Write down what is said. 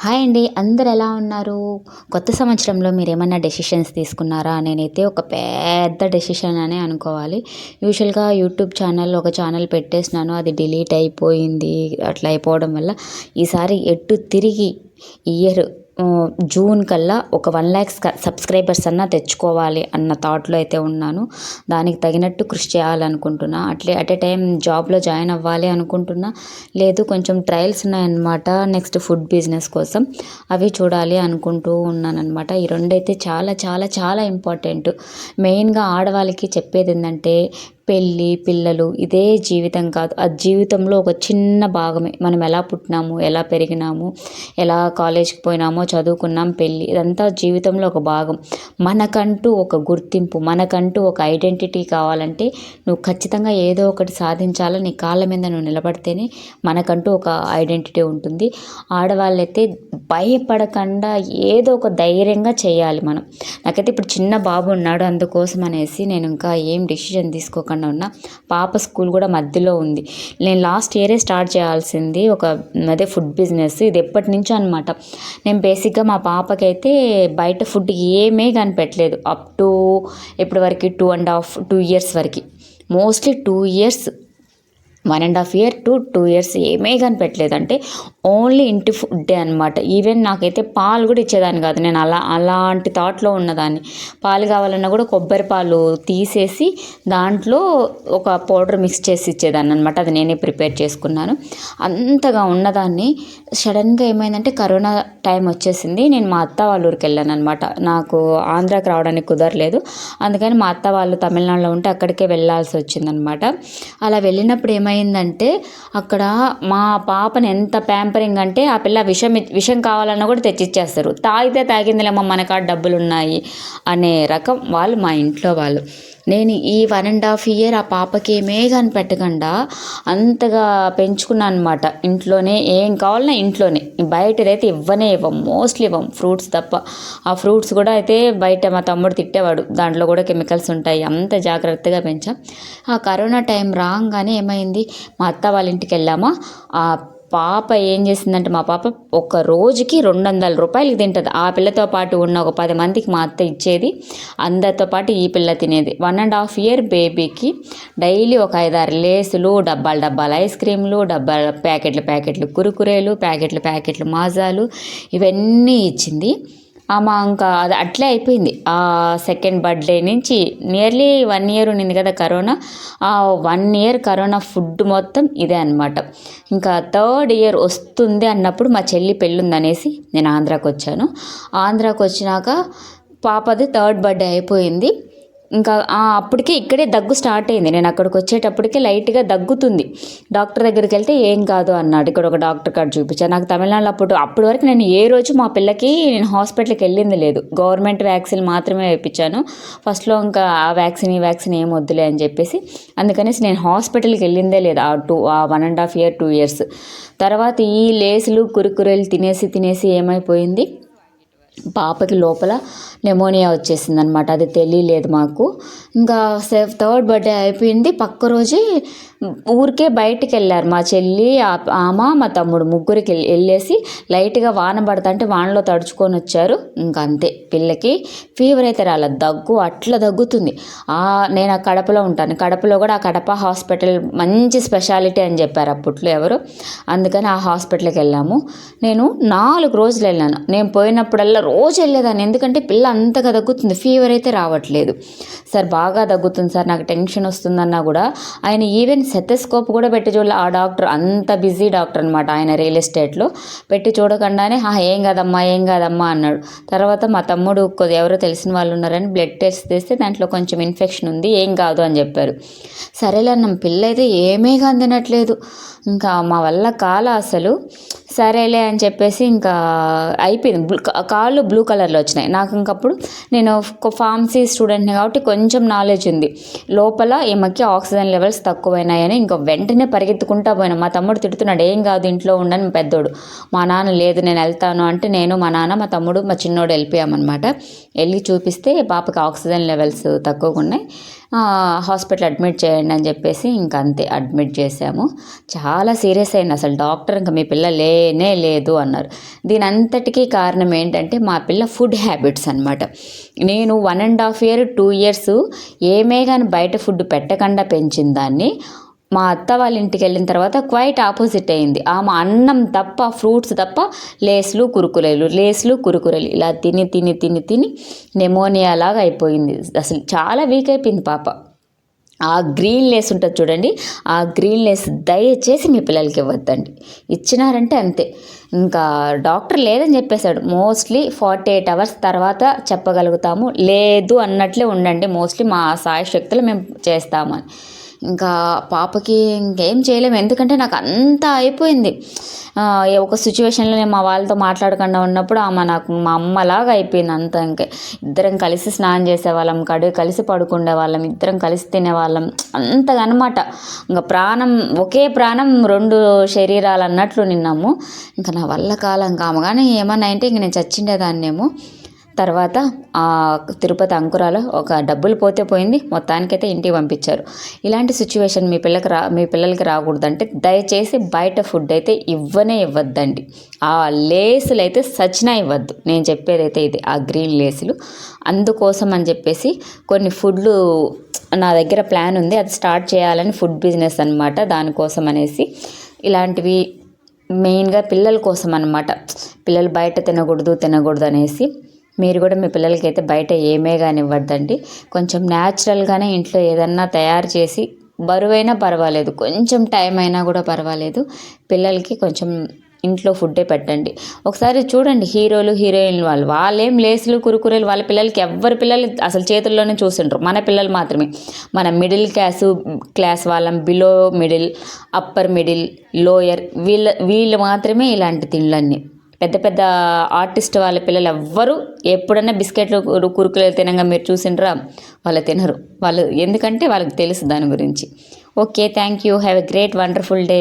Hi అండి. అందరు ఎలా ఉన్నారు? కొత్త సంవత్సరంలో మీరేమన్నా డెసిషన్స్ తీసుకున్నారా? నేనైతే ఒక పెద్ద డెసిషన్ అనే అనుకోవాలి. యూజువల్‌గా యూట్యూబ్ ఒక ఛానల్ పెట్టేసినాను. అది డిలీట్ అయిపోయింది. అట్లా అయిపోవడం వల్ల ఈసారి ఎటు తిరిగి ఇయర్ జూన్ కల్లా ఒక 1,00,000 సబ్స్క్రైబర్స్ అన్నా తెచ్చుకోవాలి అన్న థాట్‌లో అయితే ఉన్నాను. దానికి తగినట్టు కృషి చేయాలనుకుంటున్నా. అట్ ఎ టైం జాబ్‌లో జాయిన్ అవ్వాలి అనుకుంటున్నా. లేదు, కొంచెం ట్రయల్స్ ఉన్నాయన్నమాట. నెక్స్ట్ ఫుడ్ బిజినెస్ కోసం అవి చూడాలి అనుకుంటూ ఉన్నానన్నమాట. ఈ రెండైతే చాలా చాలా చాలా ఇంపార్టెంట్. మెయిన్‌గా ఆడవాళ్ళకి చెప్పేది ఏందంటే పెళ్ళి, పిల్లలు ఇదే జీవితం కాదు. ఆ జీవితంలో ఒక చిన్న భాగమే. మనం ఎలా పుట్టినాము, ఎలా పెరిగినాము, ఎలా కాలేజ్‌కి పోయినామో, చదువుకున్నాం, పెళ్ళి ఇదంతా జీవితంలో ఒక భాగం. మనకంటూ ఒక గుర్తింపు, మనకంటూ ఒక ఐడెంటిటీ కావాలంటే నువ్వు ఖచ్చితంగా ఏదో ఒకటి సాధించాలా. నీ కాళ్ళ మీద నువ్వు నిలబడితేనే మనకంటూ ఒక ఐడెంటిటీ ఉంటుంది. ఆడవాళ్ళైతే భయపడకుండా ఏదో ఒక ధైర్యంగా చేయాలి మనం. నాకైతే ఇప్పుడు చిన్న బాబు ఉన్నాడు. అందుకోసం అనేసి నేను ఇంకా ఏం డెసిషన్ తీసుకోకుండా ఉన్నా. పాప స్కూల్ కూడా మధ్యలో ఉంది. నేను లాస్ట్ ఇయరే స్టార్ట్ చేయాల్సింది అదే ఫుడ్ బిజినెస్. ఇది ఎప్పటి నుంచో అనమాట. నేను బేసిక్గా మా పాపకైతే బయట ఫుడ్ ఏమీ కనిపెట్టలేదు. అప్ టు ఇప్పటి వరకు 2 ఇయర్స్ వరకు, mostly 2 years, 1.5 year to 2 years ఏమీ కనిపెట్టలేదు. అంటే ఓన్లీ ఇంటి ఫుడ్డే అనమాట. ఈవెన్ నాకైతే పాలు కూడా ఇచ్చేదాన్ని కాదు. నేను అలాంటి థాట్లో ఉన్నదాన్ని. పాలు కావాలన్నా కూడా కొబ్బరి పాలు తీసేసి దాంట్లో ఒక పౌడర్ మిక్స్ చేసి ఇచ్చేదాన్ని అనమాట. అది నేనే ప్రిపేర్ చేసుకున్నాను. అంతగా ఉన్నదాన్ని సడన్గా ఏమైందంటే కరోనా టైం వచ్చేసింది. నేను మా అత్త వాళ్ళ ఊరికి వెళ్ళాను అనమాట. నాకు ఆంధ్రాకి రావడానికి కుదరలేదు. అందుకని మా అత్త వాళ్ళు తమిళనాడులో ఉంటే అక్కడికే వెళ్ళాల్సి వచ్చిందనమాట. అలా వెళ్ళినప్పుడు ఏమైందంటే అక్కడ మా పాపని ఎంత ప్యాంపరింగ్ అంటే ఆ పిల్ల విషం కావాలన్నా కూడా తెచ్చిచ్చేస్తారు. తాగితే తాగిందిలేమో మన కాడ డబ్బులు ఉన్నాయి అనే రకం వాళ్ళు, మా ఇంట్లో వాళ్ళు. నేను ఈ 1.5 ఇయర్ ఆ పాపకి ఏమీ కనిపెట్టకుండా అంతగా పెంచుకున్నాను అనమాట. ఇంట్లోనే ఏం కావాలన్నా ఇంట్లోనే, బయటదైతే ఇవ్వం, మోస్ట్లీ ఇవ్వం, ఫ్రూట్స్ తప్ప. ఆ ఫ్రూట్స్ కూడా అయితే బయట మా తమ్ముడు తిట్టేవాడు, దాంట్లో కూడా కెమికల్స్ ఉంటాయి. అంత జాగ్రత్తగా పెంచాం. ఆ కరోనా టైం రాగానే ఏమైంది, మా అత్త వాళ్ళ ఇంటికి వెళ్ళామా. ఆ పాప ఏం చేసిందంటే, మా పాప ఒక రోజుకి 200 రూపాయలకి తింటుంది. ఆ పిల్లతో పాటు ఉన్న ఒక 10 మందికి మా అత్త ఇచ్చేది. అందరితో పాటు ఈ పిల్ల తినేది. 1.5 ఇయర్ బేబీకి డైలీ ఒక 5-6 లేసులు, డబ్బాలు ఐస్ క్రీమ్లు, ప్యాకెట్లు కురుకురేలు, ప్యాకెట్లు మాజాలు, ఇవన్నీ ఇచ్చింది. ఆమె ఇంకా అది అట్లే అయిపోయింది. ఆ సెకండ్ బర్త్డే నుంచి నియర్లీ 1 ఇయర్ ఉండింది కదా కరోనా. ఆ 1 ఇయర్ కరోనా ఫుడ్ మొత్తం ఇదే అనమాట. ఇంకా 3rd ఇయర్ వస్తుంది అన్నప్పుడు మా చెల్లి పెళ్ళి ఉందనేసి నేను ఆంధ్రాకి వచ్చాను. ఆంధ్రాకి వచ్చినాక పాపది 3rd బర్త్డే అయిపోయింది. ఇంకా అప్పటికే ఇక్కడే దగ్గు స్టార్ట్ అయింది. నేను అక్కడికి వచ్చేటప్పటికే లైట్గా దగ్గుతుంది. డాక్టర్ దగ్గరికి వెళ్తే ఏం కాదు అన్నాడు. ఇక్కడ ఒక డాక్టర్ కార్డు చూపించాను. నాకు తమిళనాడులో అప్పటి వరకు నేను ఏ రోజు మా పిల్లకి నేను హాస్పిటల్కి వెళ్ళింది లేదు. గవర్నమెంట్ వ్యాక్సిన్ మాత్రమే వేయించాను. ఫస్ట్లో ఇంకా ఆ వ్యాక్సిన్ ఏం వద్దులే అని చెప్పేసి, అందుకనేసి నేను హాస్పిటల్కి వెళ్ళిందే లేదు ఆ 1.5 ఇయర్ 2 ఇయర్స్. తర్వాత ఈ లేసులు కురుకురేలు తినేసి ఏమైపోయింది, పాపకి లోపల నెమోనియా వచ్చేసింది అనమాట. అది తెలియలేదు మాకు. ఇంకా 3rd బర్త్డే అయిపోయింది. పక్క రోజే ఊరికే బయటికి వెళ్ళారు మా చెల్లి, మా తమ్ముడు, ముగ్గురికి వెళ్ళేసి లైట్గా వాన పడతా వానలో తడుచుకొని వచ్చారు. ఇంకా అంతే, పిల్లకి ఫీవర్ అయితే రాలేదు, దగ్గు అట్లా దగ్గుతుంది. నేను ఆ కడపలో ఉంటాను. కడపలో కూడా ఆ కడప హాస్పిటల్ మంచి స్పెషాలిటీ అని చెప్పారు అప్పట్లో ఎవరు. అందుకని ఆ హాస్పిటల్కి వెళ్ళాము. నేను 4 రోజులు వెళ్ళాను. నేను పోయినప్పుడల్లా రోజు వెళ్ళేదాన్ని. ఎందుకంటే పిల్ల అంతగా దగ్గుతుంది, ఫీవర్ అయితే రావట్లేదు. సార్ బాగా దగ్గుతుంది సార్, నాకు టెన్షన్ వస్తుందన్నా కూడా ఆయన ఈవెన్ సెటస్కోప్ కూడా పెట్టి చూడాలి. ఆ డాక్టర్ అంత బిజీ డాక్టర్ అనమాట. ఆయన రియల్ ఎస్టేట్లో పెట్టి చూడకుండానే ఏం కాదమ్మా అన్నాడు. తర్వాత మా తమ్ముడు ఎవరో తెలిసిన వాళ్ళు ఉన్నారని బ్లడ్ టెస్ట్ చేస్తే దాంట్లో కొంచెం ఇన్ఫెక్షన్ ఉంది, ఏం కాదు అని చెప్పారు. సరేలే అన్నాం. పిల్ల అయితే ఏమీ అందినట్లేదు. ఇంకా మా వల్ల అసలు. సరేలే అని చెప్పేసి ఇంకా అయిపోయింది. కాళ్ళు బ్లూ కలర్లో వచ్చినాయి. నాకు ఇంకప్పుడు నేను ఫార్మసీ స్టూడెంట్ని కాబట్టి కొంచెం నాలెడ్జ్ ఉంది. లోపల ఈమెకి ఆక్సిజన్ లెవెల్స్ తక్కువైనాయని ఇంకా వెంటనే పరిగెత్తుకుంటా పోయినా. మా తమ్ముడు తిడుతున్నాడు, ఏం కాదు ఇంట్లో ఉండని పెద్దోడు. మా నాన్న లేదు నేను వెళ్తాను అంటే నేను, మా నాన్న, మా తమ్ముడు, మా చిన్నోడు వెళ్ళిపోయామన్నమాట. వెళ్ళి చూపిస్తే పాపకి ఆక్సిజన్ లెవెల్స్ తక్కువగా ఉన్నాయి. హాస్పిటల్ అడ్మిట్ చేయండి అని చెప్పేసి ఇంక అంతే అడ్మిట్ చేసాము. చాలా సీరియస్ అయింది అసలు. డాక్టర్ ఇంక మీ పిల్ల లేనే లేదు అన్నారు. దీని అంతటికీ కారణం ఏంటంటే మా పిల్ల ఫుడ్ హ్యాబిట్స్ అనమాట. నేను 1.5 year 2 years ఏమే కానీ బయట ఫుడ్ పెట్టకుండా పెంచిన దాన్ని మా అత్త వాళ్ళ ఇంటికి వెళ్ళిన తర్వాత క్వైట్ ఆపోజిట్ అయింది. ఆమె అన్నం తప్ప ఫ్రూట్స్ తప్ప లేస్లు కురుకురేలు ఇలా తిని తిని తిని తిని నెమోనియా లాగా అయిపోయింది. అసలు చాలా వీక్ అయిపోయింది పాప. ఆ గ్రీన్ లేస్ ఉంటుంది చూడండి, ఆ గ్రీన్ లేస్ దయచేసి మీ పిల్లలకి ఇవ్వద్దండి. ఇచ్చినారంటే అంతే. ఇంకా డాక్టర్ లేదని చెప్పేశాడు. మోస్ట్లీ 48 hours తర్వాత చెప్పగలుగుతాము, లేదు అన్నట్లే ఉండండి, మోస్ట్లీ మా సాయశక్తులు మేము చేస్తామని. ఇంకా పాపకి ఇంకేం చేయలేము, ఎందుకంటే నాకు అంతా అయిపోయింది. ఒక సిచ్యువేషన్లో నేను మా వాళ్ళతో మాట్లాడకుండా ఉన్నప్పుడు ఆమె నాకు మా అమ్మలాగా అయిపోయింది అంతా. ఇంకా ఇద్దరం కలిసి స్నానం చేసేవాళ్ళం, కలిసి పడుకునే వాళ్ళం, ఇద్దరం కలిసి తినేవాళ్ళం, అంతగా అనమాట. ఇంకా ప్రాణం, ఒకే ప్రాణం 2 శరీరాలు అన్నట్లు నిన్నాము. ఇంకా నా వల్ల కాలం ఆమె కానీ ఏమన్నా అంటే ఇంక నేను చచ్చిండేదాన్నేమో. తర్వాత తిరుపతి అంకురాలో ఒక డబ్బులు పోతే పోయింది, మొత్తానికైతే ఇంటికి పంపించారు. ఇలాంటి సిచ్యువేషన్ మీ పిల్లలకి రాకూడదంటే దయచేసి బయట ఫుడ్ అయితే ఇవ్వద్దండి. ఆ లేసులు అయితే సచ్చినా ఇవ్వద్దు. నేను చెప్పేదైతే ఇది, ఆ గ్రీన్ లేసులు. అందుకోసం అని చెప్పేసి కొన్ని ఫుడ్లు నా దగ్గర ప్లాన్ ఉంది, అది స్టార్ట్ చేయాలని, ఫుడ్ బిజినెస్ అనమాట. దానికోసం అనేసి ఇలాంటివి మెయిన్గా పిల్లల కోసం అనమాట. పిల్లలు బయట తినకూడదు అనేసి మీరు కూడా మీ పిల్లలకైతే బయట ఏమే కానీ ఇవ్వద్దండి. కొంచెం న్యాచురల్గానే ఇంట్లో ఏదన్నా తయారు చేసి, బరువైనా పర్వాలేదు, కొంచెం టైం అయినా కూడా పర్వాలేదు, పిల్లలకి కొంచెం ఇంట్లో ఫుడ్డే పెట్టండి. ఒకసారి చూడండి, హీరోలు హీరోయిన్లు వాళ్ళేం లేసులు కురుకురేలు వాళ్ళ పిల్లలకి, ఎవరి పిల్లలు అసలు చేతుల్లోనే చూసిండ్రు. మన పిల్లలు మాత్రమే, మన మిడిల్ క్లాస్ వాళ్ళం, below middle, upper middle, lower, వీళ్ళు మాత్రమే ఇలాంటి తిండ్లన్నీ. పెద్ద పెద్ద ఆర్టిస్ట్ వాళ్ళ పిల్లలు ఎవ్వరు ఎప్పుడన్నా బిస్కెట్లు కురుకురేలు తినగా మీరు చూసిండ్రా? వాళ్ళు తినరు. ఎందుకంటే వాళ్ళకి తెలుసు దాని గురించి. Okay, thank you. Have a great wonderful day.